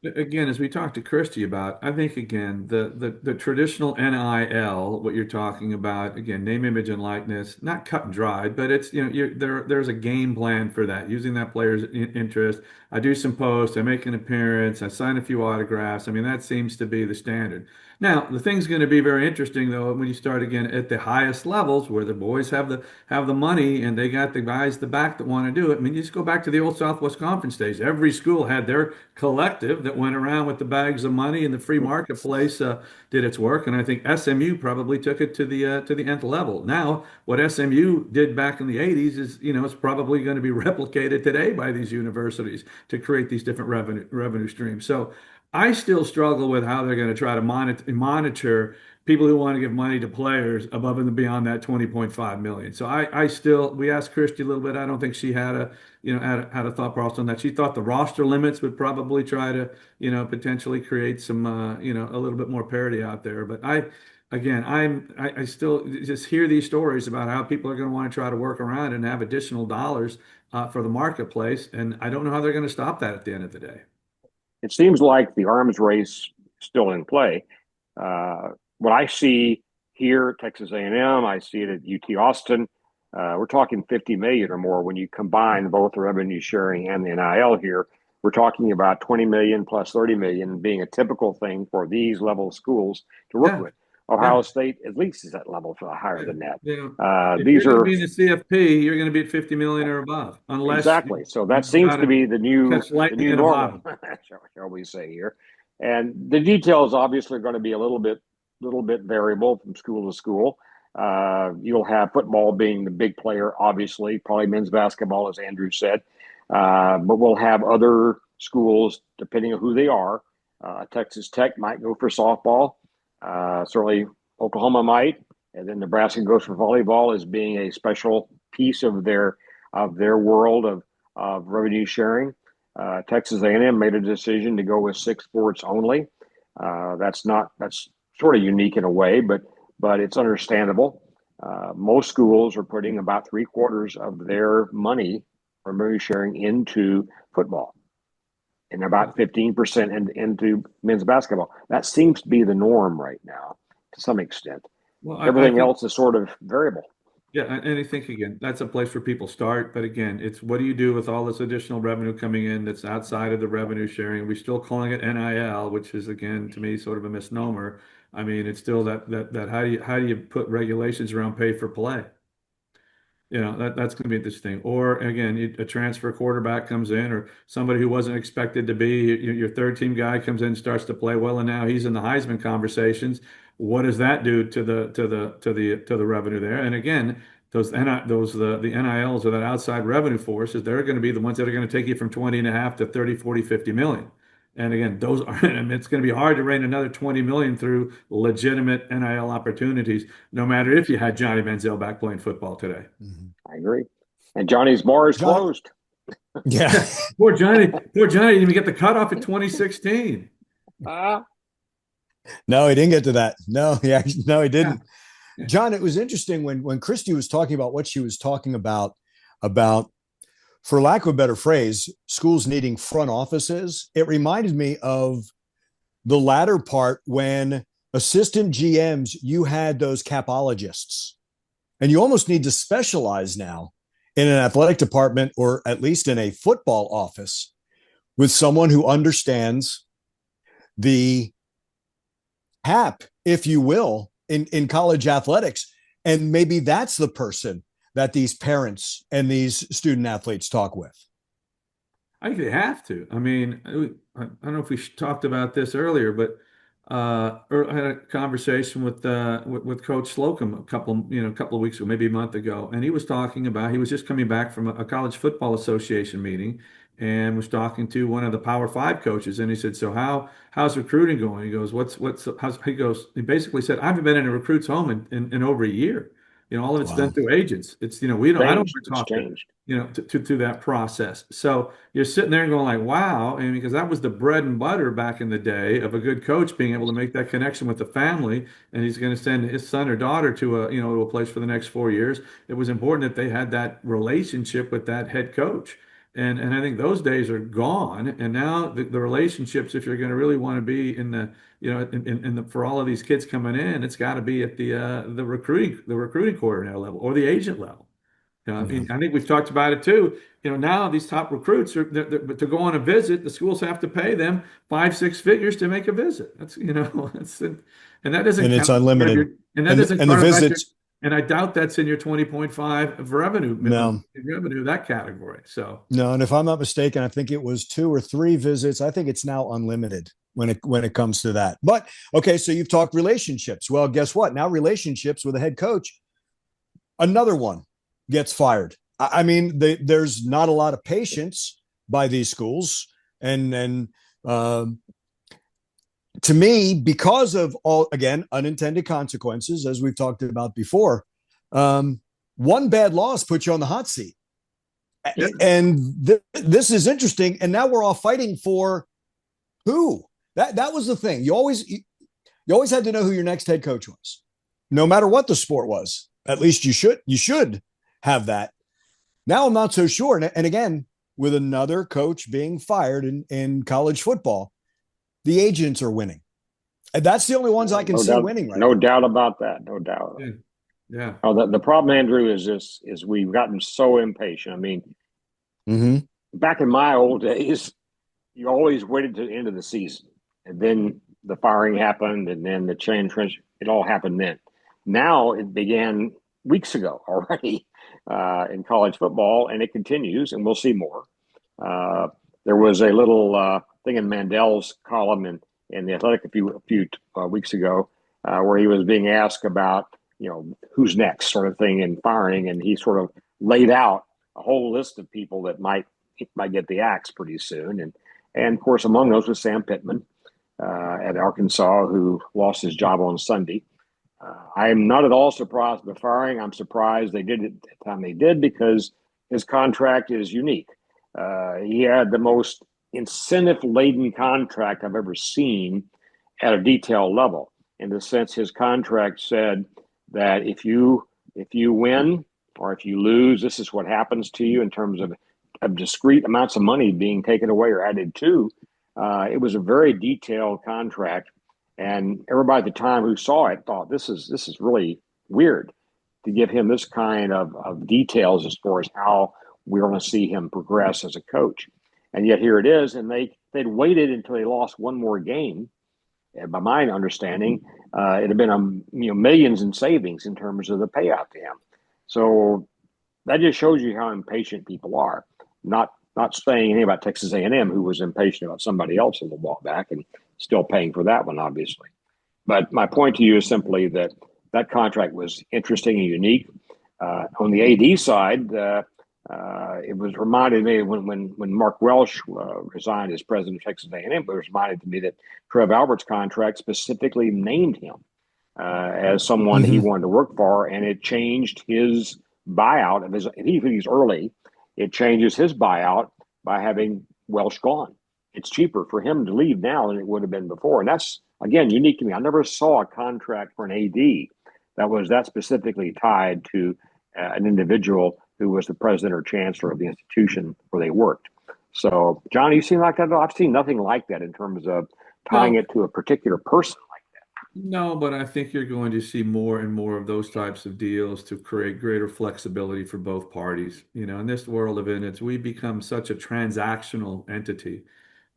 Again, as we talked to Kristi about, I think again the traditional NIL, what you're talking about, again, name, image, and likeness, not cut and dried, but it's there's a game plan for that, using that player's interest. I do some posts, I make an appearance, I sign a few autographs. I mean, that seems to be the standard. Now, the thing's going to be very interesting though when you start again at the highest levels where the boys have the money and they got the guys the back that want to do it. I mean, you just go back to the old Southwest Conference days. Every school had their collective that went around with the bags of money, and the free marketplace did its work. And I think SMU probably took it to the nth level. Now, what SMU did back in the 80s is it's probably going to be replicated today by these universities to create these different revenue streams. So I still struggle with how they're going to try to monitor people who want to give money to players above and beyond that 20.5 million. So we asked Kristi a little bit. I don't think she had a thought process on that. She thought the roster limits would probably try to, potentially create some, a little bit more parity out there. But I still just hear these stories about how people are going to want to try to work around and have additional dollars for the marketplace. And I don't know how they're going to stop that at the end of the day. It seems like the arms race is still in play. What I see here at Texas A&M, I see it at UT Austin. We're talking 50 million or more when you combine both the revenue sharing and the NIL here. We're talking about 20 million plus 30 million being a typical thing for these level of schools to work with. Ohio Yeah. State at least is at level for higher than that. If These you're going to are be in the CFP, you're going to be at 50 million or above, unless exactly. So that you seems got to to be the catch lightning in a normal, bottle. shall we say here. And the details obviously are going to be a little bit variable from school to school. You'll have football being the big player, obviously, probably men's basketball, as Andrew said. But we'll have other schools, depending on who they are. Texas Tech might go for softball. Certainly Oklahoma might. And then Nebraska goes for volleyball as being a special piece of their world of revenue sharing. Texas A&M made a decision to go with 6 sports only. That's sort of unique in a way, but it's understandable. Most schools are putting about 3/4 of their money from revenue sharing into football, and about 15% into men's basketball. That seems to be the norm right now, to some extent. Well, Everything else is sort of variable. Yeah, and I think again, that's a place where people start. But again, it's what do you do with all this additional revenue coming in that's outside of the revenue sharing? We're still calling it NIL, which is again to me sort of a misnomer. I mean, it's still that how do you put regulations around pay for play? That's going to be interesting. Or again, a transfer quarterback comes in, or somebody who wasn't expected to be your third team guy comes in, starts to play well, and now he's in the Heisman conversations. What does that do to the revenue there? And again, the NILs or that outside revenue forces, they're going to be the ones that are going to take you from 20 and a half to 30, 40, 50 million. And again, those are, I mean, it's going to be hard to rain another 20 million through legitimate NIL opportunities, no matter if you had Johnny Manziel back playing football today. I agree. And Johnny's bar is closed. Yeah. Poor Johnny didn't even get the cutoff in 2016. No, he didn't get to that. No, he didn't. Yeah. Jon, it was interesting when Kristi was talking about what she was talking about, for lack of a better phrase, schools needing front offices. It reminded me of the latter part when assistant GMs, you had those capologists, and you almost need to specialize now in an athletic department, or at least in a football office, with someone who understands the HAP, if you will, in college athletics. And maybe that's the person that these parents and these student athletes talk with. I think they have to. I mean, I don't know if we talked about this earlier, but I had a conversation with Coach Slocum a couple of weeks ago, maybe a month ago, and he was talking about he was just coming back from a college football association meeting and was talking to one of the Power 5 coaches, and he said, "So how's recruiting going?" He goes, he basically said, "I haven't been in a recruit's home in over a year. All of it's done through agents. It's I don't want to talk to that process." So you're sitting there and going like, wow, and because that was the bread and butter back in the day of a good coach being able to make that connection with the family, and he's going to send his son or daughter to a place for the next 4 years. It was important that they had that relationship with that head coach. And I think those days are gone. And now the relationships, if you're going to really want to be in the, for all of these kids coming in, it's got to be at the recruiting coordinator level or the agent level. I think we've talked about it too. Now these top recruits but to go on a visit, the schools have to pay them 5-6 figures to make a visit. That's and that doesn't. And it's unlimited. And that doesn't. And the visits. And I doubt that's in your 20.5 of revenue. No. Revenue, that category. So no, and if I'm not mistaken, I think it was 2 or 3 visits. I think it's now unlimited when it comes to that. But okay, so you've talked relationships. Well, guess what? Now relationships with a head coach, another one gets fired. I mean, there's not a lot of patience by these schools, and to me, because of all, again, unintended consequences, as we've talked about before, one bad loss puts you on the hot seat. Yeah. And this is interesting. And now we're all fighting for who? That was the thing. You always had to know who your next head coach was, no matter what the sport was. At least you should have that. Now I'm not so sure. And again, with another coach being fired in college football, the agents are winning. And that's the only ones I can see winning right now. No doubt about that. No doubt. Yeah. Oh, the problem, Andrew, is we've gotten so impatient. I mean, back in my old days, you always waited to the end of the season. And then the firing happened, and then the change. It all happened then. Now it began weeks ago already in college football, and it continues, and we'll see more. There was a little thing in Mandel's column in the Athletic a few weeks ago where he was being asked about, who's next sort of thing in firing, and he sort of laid out a whole list of people that might get the axe pretty soon, and of course among those was Sam Pittman at Arkansas, who lost his job on Sunday. I am not at all surprised by the firing. I'm surprised they did it at the time they did, because his contract is unique. He had the most incentive-laden contract I've ever seen at a detail level. In the sense, his contract said that if you win or if you lose, this is what happens to you in terms of discrete amounts of money being taken away or added to. It was a very detailed contract, and everybody at the time who saw it thought this is really weird to give him this kind of details as far as how we're going to see him progress as a coach. And yet here it is, and they'd waited until they lost one more game. And by my understanding, it had been millions in savings in terms of the payout to him. So that just shows you how impatient people are. Not saying anything about Texas A&M, who was impatient about somebody else a little while back and still paying for that one, obviously. But my point to you is simply that contract was interesting and unique. On the AD side, it was reminded me when Mark Welsh resigned as president of Texas A&M, it was reminded to me that Trev Albert's contract specifically named him as someone he wanted to work for, and it changed his buyout of his. If he's early, it changes his buyout by having Welsh gone. It's cheaper for him to leave now than it would have been before, and that's again unique to me. I never saw a contract for an AD that was that specifically tied to an individual who was the president or chancellor of the institution where they worked. So, John, you seem like that? I've seen nothing like that in terms of tying it to a particular person like that. No, but I think you're going to see more and more of those types of deals to create greater flexibility for both parties. In this world of it, we become such a transactional entity.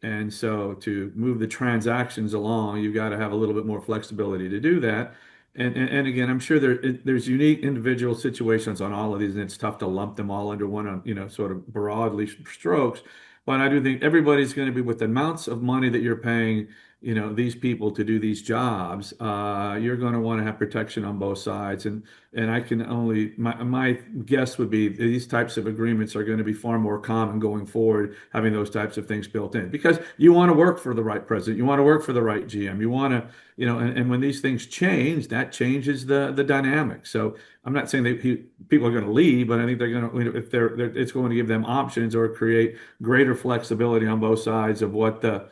And so to move the transactions along, you've got to have a little bit more flexibility to do that. And again, I'm sure there's unique individual situations on all of these, and it's tough to lump them all under one, sort of broadly strokes. But I do think everybody's going to be, with the amounts of money that you're paying, these people to do these jobs, you're going to want to have protection on both sides. And I can only, my guess would be these types of agreements are going to be far more common going forward, having those types of things built in, because you want to work for the right president, you want to work for the right GM, you want to, and when these things change, that changes the dynamic. So I'm not saying that people are going to leave, but I think they're going to, if it's going to give them options or create greater flexibility on both sides of what the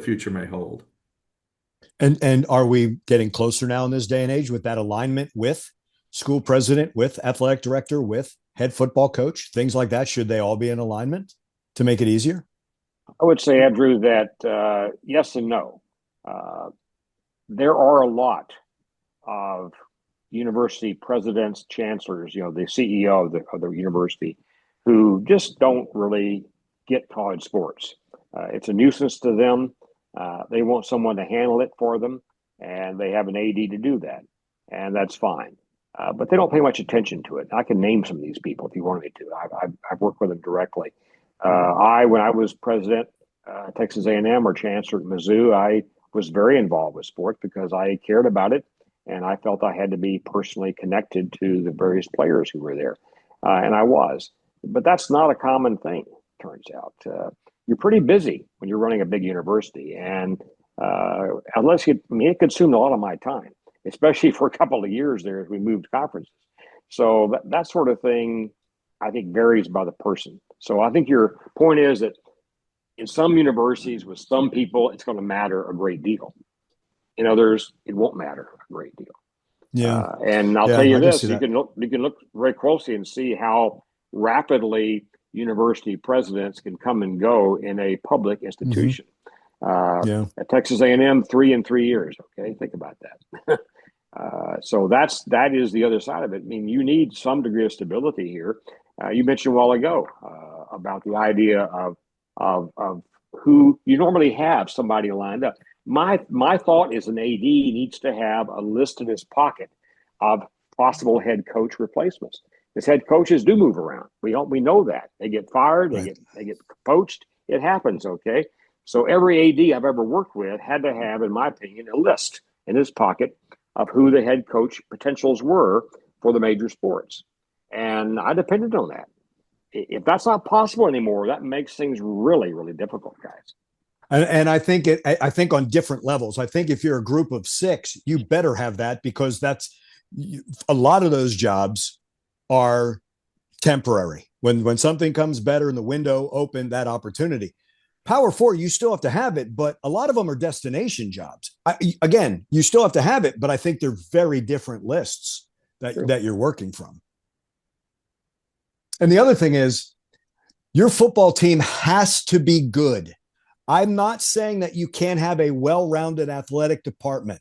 future may hold. And are we getting closer now in this day and age with that alignment with school president, with athletic director, with head football coach, things like that? Should they all be in alignment to make it easier? I would say, Andrew, that yes and no. There are a lot of university presidents, chancellors, the CEO of the university, who just don't really get college sports. It's a nuisance to them. They want someone to handle it for them, and they have an AD to do that, and that's fine. But they don't pay much attention to it. I can name some of these people if you want me to. I've worked with them directly. When I was president, Texas A&M, or chancellor at Mizzou, I was very involved with sports because I cared about it, and I felt I had to be personally connected to the various players who were there, and I was. But that's not a common thing, turns out. You're pretty busy when you're running a big university, and it consumed a lot of my time, especially for a couple of years there as we moved conferences. So that sort of thing, I think, varies by the person. So I think your point is that in some universities with some people, it's going to matter a great deal. In others, it won't matter a great deal. Yeah. And I'll tell you this: you can look very closely and see how rapidly university presidents can come and go in a public institution. At Texas A&M, 3 in 3 years. Okay, think about that. So that is the other side of it. I mean, you need some degree of stability here. You mentioned a while ago about the idea of who you normally have somebody lined up. My thought is an AD needs to have a list in his pocket of possible head coach replacements. Because head coaches do move around. We know that. They get fired, Right. they get poached. It happens, okay? So every AD I've ever worked with had to have, in my opinion, a list in his pocket of who the head coach potentials were for the major sports. And I depended on that. If that's not possible anymore, that makes things really, really difficult, guys. And I think I think on different levels. I think if you're a group of 6, you better have that, because a lot of those jobs are temporary. When something comes better and the window open, that opportunity. Power 4, you still have to have it, but a lot of them are destination jobs. Again, you still have to have it, but I think they're very different lists that you're working from. And the other thing is, your football team has to be good. I'm not saying that you can't have a well-rounded athletic department.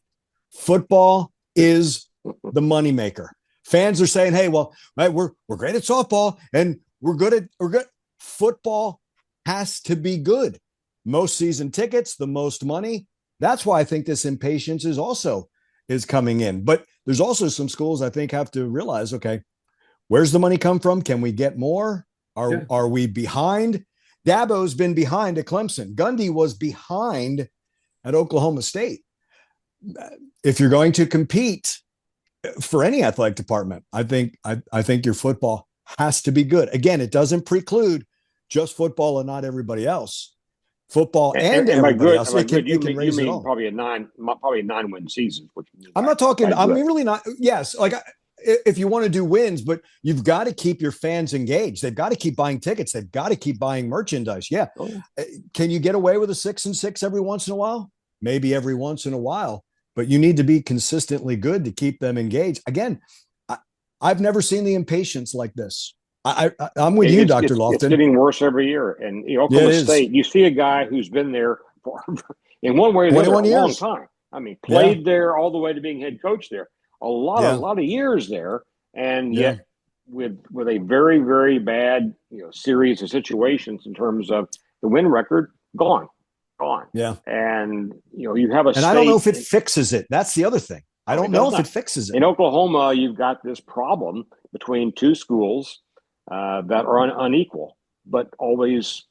Football is the moneymaker. Fans are saying, "Hey, well, right, we're great at softball and we're good." Football has to be good. Most season tickets, the most money. That's why I think this impatience is coming in. But there's also some schools I think have to realize, okay, where's the money come from? Can we get more? Are we behind? Dabo's been behind at Clemson. Gundy was behind at Oklahoma State. If you're going to compete for any athletic department, I think your football has to be good. Again, it doesn't preclude just football and not everybody else. Football and everybody else. It can raise it all. Probably a 9-win season. I'm not talking. I'm really not. Yes, like if you want to do wins, but you've got to keep your fans engaged. They've got to keep buying tickets. They've got to keep buying merchandise. Yeah. Oh. Can you get away with a 6-6 every once in a while? Maybe every once in a while, but you need to be consistently good to keep them engaged. Again, I've never seen the impatience like this. I'm with you, Dr. Loftin. It's getting worse every year. And Oklahoma State, you see a guy who's been there for, in one way or another, a long time. I mean, played there all the way to being head coach there. A lot of years there, and yet with a very, very bad series of situations in terms of the win record, gone. Yeah, and you have a and I don't know if it fixes it. That's the other thing. I don't know if it fixes it. In Oklahoma, you've got this problem between two schools that are unequal, but always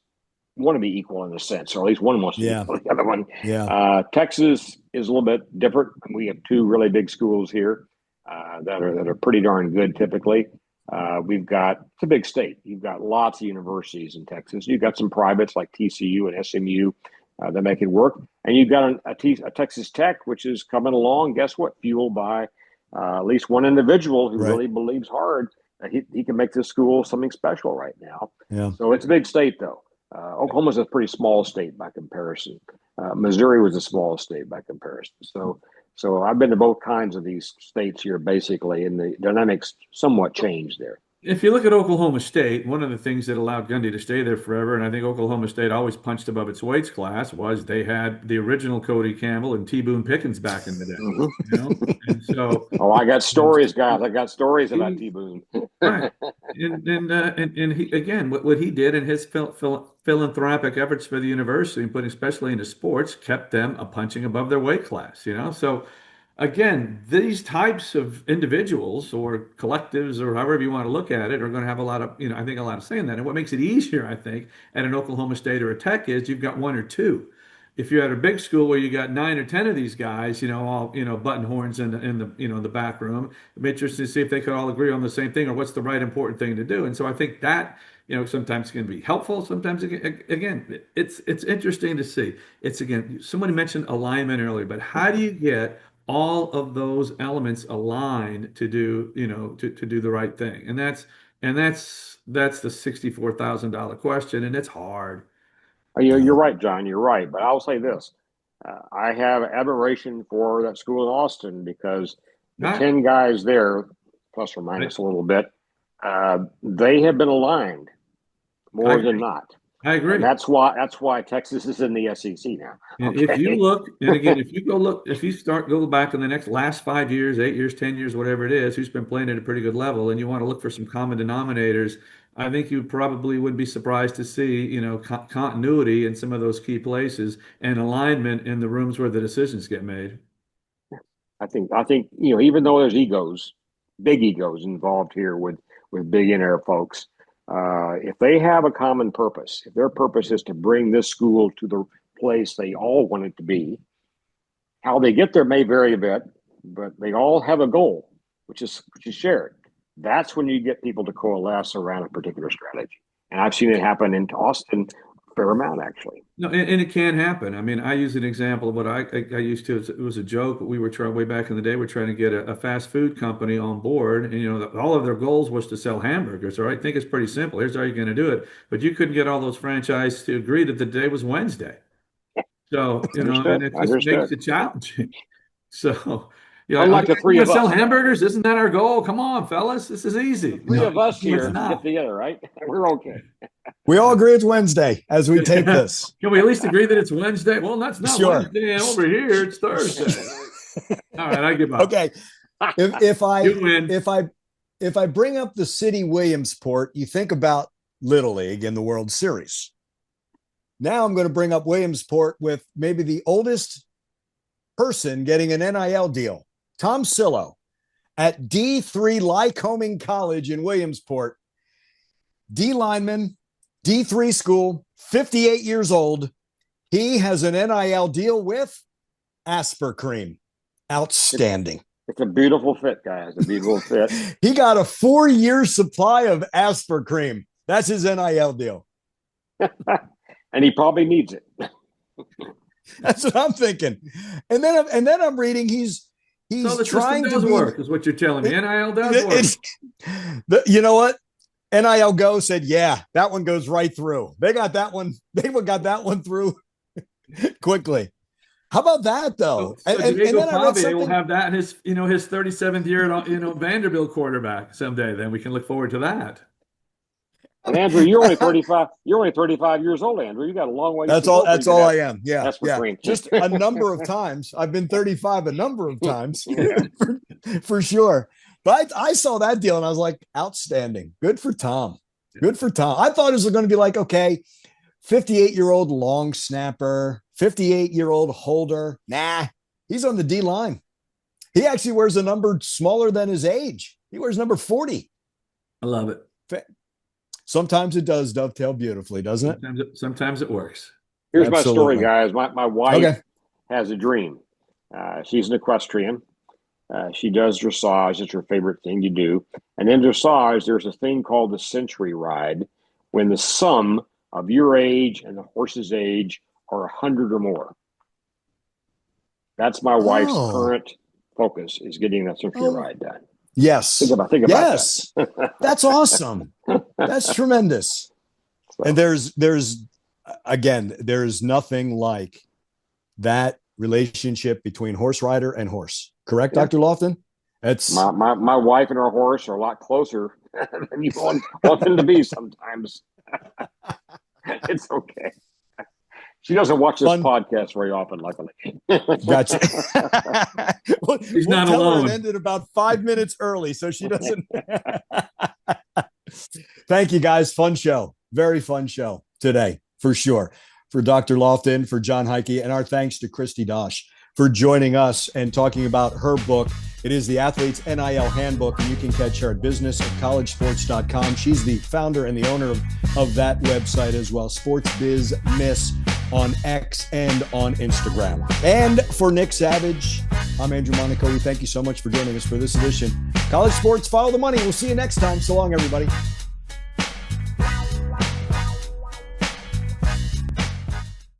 want to be equal in a sense, or at least one wants to be equal to the other one. Yeah. Texas is a little bit different. We have two really big schools here that are pretty darn good typically. It's a big state. You've got lots of universities in Texas. You've got some privates like TCU and SMU that make it work. And you've got a Texas Tech, which is coming along, guess what, fueled by at least one individual who really believes hard that he can make this school something special right now. Yeah. So it's a big state, though. Oklahoma's a pretty small state by comparison. Missouri was a small state by comparison. So I've been to both kinds of these states here, basically, and the dynamics somewhat changed there. If you look at Oklahoma State, one of the things that allowed Gundy to stay there forever, and I think Oklahoma State always punched above its weight class, was they had the original Cody Campbell and T. Boone Pickens back in the day. And so, I got stories, guys. I got stories about T. Boone. Right, and he, again, what he did in his philanthropic efforts for the university, and putting especially into sports, kept them punching above their weight class. So. Again, these types of individuals or collectives or however you want to look at it are going to have a lot of, I think a lot of say in that. And what makes it easier, I think, at an Oklahoma State or a Tech is you've got one or two. If you're at a big school where you got 9 or 10 of these guys, all button horns in the back room, it'd be interesting to see if they could all agree on the same thing or what's the right important thing to do. And so I think that sometimes can be helpful. Sometimes again, it's interesting to see. It's again, somebody mentioned alignment earlier, but how do you get all of those elements aligned to do to do the right thing, and that's the $64,000 question, and it's hard. You're right, John. You're right, but I'll say this: I have admiration for that school in Austin because the 10 guys there, plus or minus a little bit, they have been aligned more than not. I agree. And that's why Texas is in the SEC now. And Okay? if you look, and again, if you go back in the last 5 years, 8 years, 10 years, whatever it is, who's been playing at a pretty good level, and you want to look for some common denominators, I think you probably would be surprised to see, continuity in some of those key places and alignment in the rooms where the decisions get made. I think even though there's big egos involved here with billionaire folks, if they have a common purpose, if their purpose is to bring this school to the place they all want it to be, how they get there may vary a bit, but they all have a goal, which is shared. That's when you get people to coalesce around a particular strategy. And I've seen it happen in Austin a fair amount, actually. No, and it can happen. I mean, I use an example of what I used to. It was a joke, but we were trying way back in the day. We're trying to get a fast food company on board, and all of their goals was to sell hamburgers. Or I think it's pretty simple. Here's how you're going to do it. But you couldn't get all those franchises to agree that the day was Wednesday. So and it just makes it challenging. So. Unlike the three of us. Sell hamburgers? Isn't that our goal? Come on, fellas. This is easy. Three of us here get together, right? We're okay. We all agree it's Wednesday as we take this. Can we at least agree that it's Wednesday? Well, that's not Sure. Wednesday over here. It's Thursday. All right, I give up. Okay. If I bring up the city Williamsport, you think about Little League and the World Series. Now I'm going to bring up Williamsport with maybe the oldest person getting an NIL deal. Tom Sillo at D3 Lycoming College in Williamsport. D lineman, D3 school, 58 years old. He has an NIL deal with Asper Cream. Outstanding. It's a beautiful fit, guys. A beautiful fit. He got a 4-year supply of Asper Cream. That's his NIL deal. And he probably needs it. That's what I'm thinking. And then I'm reading he's so the trying system does to work, is what you're telling me. NIL does work. You know what? NIL Go said, yeah, that one goes right through. They got that one. They got that one through quickly. How about that though? So Diego Pave will have that in his 37th year at Vanderbilt quarterback someday. Then we can look forward to that. And Andrew, you're only 35. You're only 35 years old, Andrew. You got a long way. That's all. That's all I am. Yeah, yeah. Cream. Just a number of times. I've been 35 a number of times, for sure. But I saw that deal and I was like, outstanding. Good for Tom. Good for Tom. I thought it was going to be like, okay, 58-year-old long snapper, 58-year-old holder. Nah, he's on the D line. He actually wears a number smaller than his age. He wears number 40. I love it. Sometimes it does dovetail beautifully, doesn't it? Sometimes it works. Here's Absolutely. my story, guys. My wife has a dream. She's an equestrian. She does dressage. It's her favorite thing to do. And in dressage, there's a thing called the century ride, when the sum of your age and the horse's age are 100 or more. That's my wife's current focus, is getting that century ride done. Yes. Think about yes. that. That's awesome. That's tremendous. And there's nothing like that relationship between horse rider and horse. Correct, Dr. Loftin? That's my wife and her horse are a lot closer than you want them to be sometimes. It's okay. She doesn't watch this podcast very often, luckily. Gotcha. She's not alone. It ended about 5 minutes early, so she doesn't. Thank you, guys. Fun show. Very fun show today, for sure. For Dr. Loftin, for Jon Heidtke, and our thanks to Kristi Dosh for joining us and talking about her book. It is the Athlete's NIL Handbook, and you can catch her at business@collegesports.com. She's the founder and the owner of that website as well, Sports Biz Miss on X and on Instagram. And for Nick Savage, I'm Andrew Monaco. We thank you so much for joining us for this edition. College Sports, Follow the Money. We'll see you next time. So long, everybody.